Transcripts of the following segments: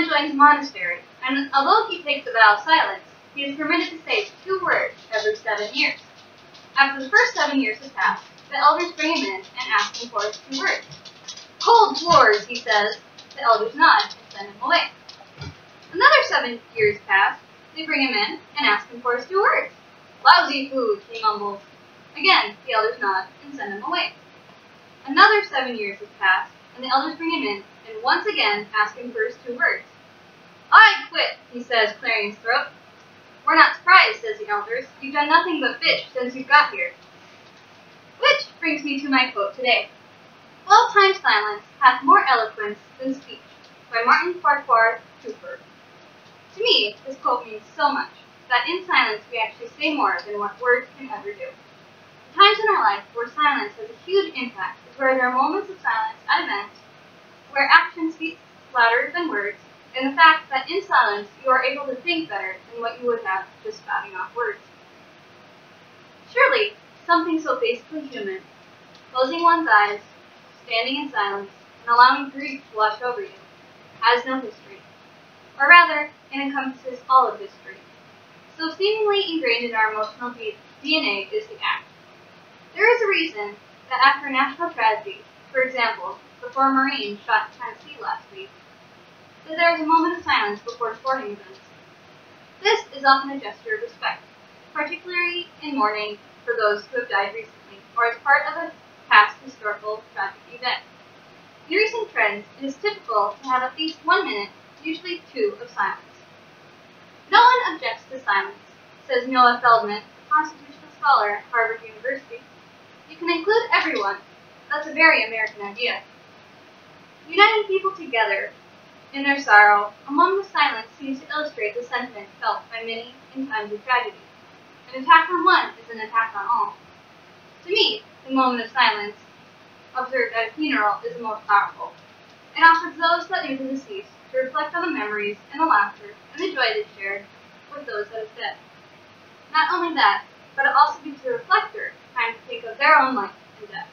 then joins a monastery, and although he takes the vow of silence, he is permitted to say 2 words every 7 years. After the first 7 years have passed, the elders bring him in and ask him for his 2 words. "Cold wars," he says. The elders nod and send him away. Another 7 years pass. They bring him in and ask him for his 2 words. "Lousy food," he mumbles. Again, the elders nod and send him away. Another 7 years have passed, and the elders bring him in and once again ask him for his 2 words. "I quit," he says, clearing his throat. "We're not surprised," says the elders. "You've done nothing but fish since you got here." Which brings me to my quote today. "Well-timed silence hath more eloquence than speech," by Martin Farquhar Cooper. To me, this quote means so much, that in silence we actually say more than what words can ever do. The times in our life where silence has a huge impact is where there are moments of silence at events, where action speaks louder than words, and the fact that in silence you are able to think better than what you would have just spouting off words. Surely, something so basically human, closing one's eyes, standing in silence, and allowing grief to wash over you, has no history. Or rather, it encompasses all of history. So seemingly ingrained in our emotional DNA is the act. There is a reason that after a national tragedy, for example, the 4 Marines shot in Tennessee last week, that there is a moment of silence before sporting events. This is often a gesture of respect, particularly in mourning for those who have died recently, or as part of a past historical tragic event. In recent trends, it is typical to have at least 1 minute, usually 2, of silence. "No one objects to silence," says Noah Feldman, a constitutional scholar at Harvard University. "You can include everyone. That's a very American idea." Uniting people together in their sorrow, a moment of silence seems to illustrate the sentiment felt by many in times of tragedy. An attack on one is an attack on all. To me, the moment of silence, observed at a funeral, is the most powerful. It offers those that knew the deceased to reflect on the memories and the laughter and the joy they shared with those that have dead. Not only that, but it also gives the reflector time to think of their own life and death.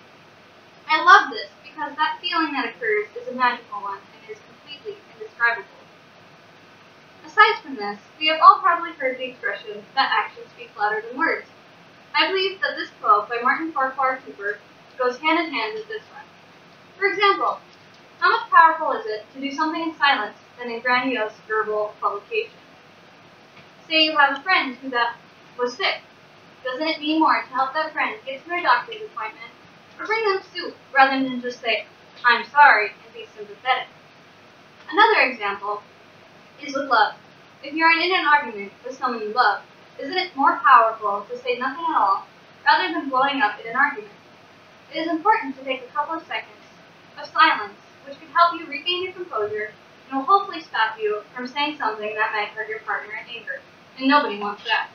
I love this because that feeling that occurs is a magical one and is completely indescribable. Aside from this, we have all probably heard the expression that actions speak louder than words. I believe that this quote by Martin Farquhar Cooper goes hand in hand with this one. For example, how much powerful is it to do something in silence than in grandiose verbal publication? Say you have a friend who was sick. Doesn't it mean more to help that friend get to their doctor's appointment, or bring them soup rather than just say, "I'm sorry," and be sympathetic? Another example is with love. If you are in an argument with someone you love, isn't it more powerful to say nothing at all rather than blowing up in an argument? It is important to take a couple of seconds of silence, which could help you regain your composure and will hopefully stop you from saying something that might hurt your partner in anger, and nobody wants that.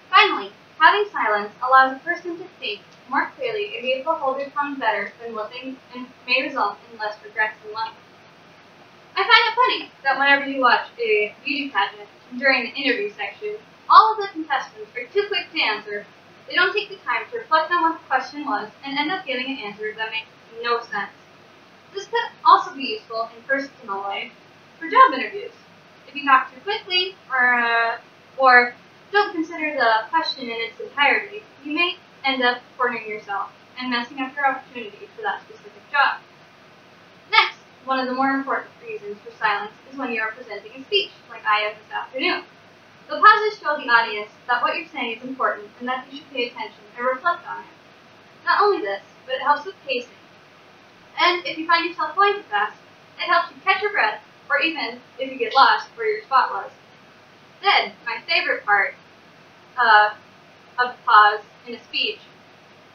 Finally, having silence allows a person to think more clearly and be able to hold their tongue better than what they may result in less regrets in life. I find it funny that whenever you watch a beauty pageant, during the interview section, all of the contestants are too quick to answer. They don't take the time to reflect on what the question was and end up giving an answer that makes no sense. This could also be useful in personal life for job interviews. If you talk too quickly or don't consider the question in its entirety, you may end up cornering yourself and messing up your opportunity for that specific job. Next, one of the more important reasons for silence is when you are presenting a speech, like I am this afternoon. The pauses show the audience that what you're saying is important and that you should pay attention and reflect on it. Not only this, but it helps with pacing. And if you find yourself going too fast, it helps you catch your breath, or even if you get lost where your spot was. Then, my favorite part of the pause in a speech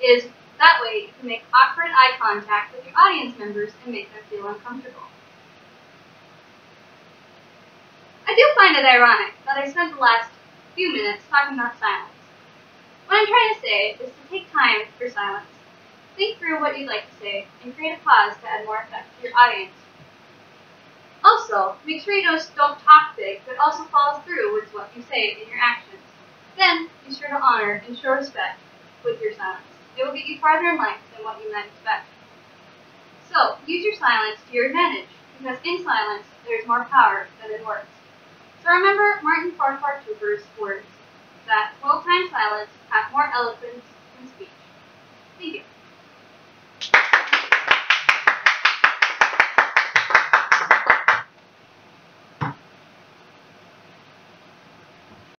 is that way you can make awkward eye contact with your audience members and make them feel uncomfortable. I do find it ironic that I spent the last few minutes talking about silence. What I'm trying to say is to take time for silence. Think through what you'd like to say and create a pause to add more effect to your audience. Also, make sure you don't talk big, but also follow through with what you say in your actions. Then, be sure to honor and show respect with your silence. It will get you farther in life than what you might expect. So, use your silence to your advantage. because in silence there is more power than in words. So remember Martin Farquhar Cooper's words, that 12 times silence hath more eloquence than speech.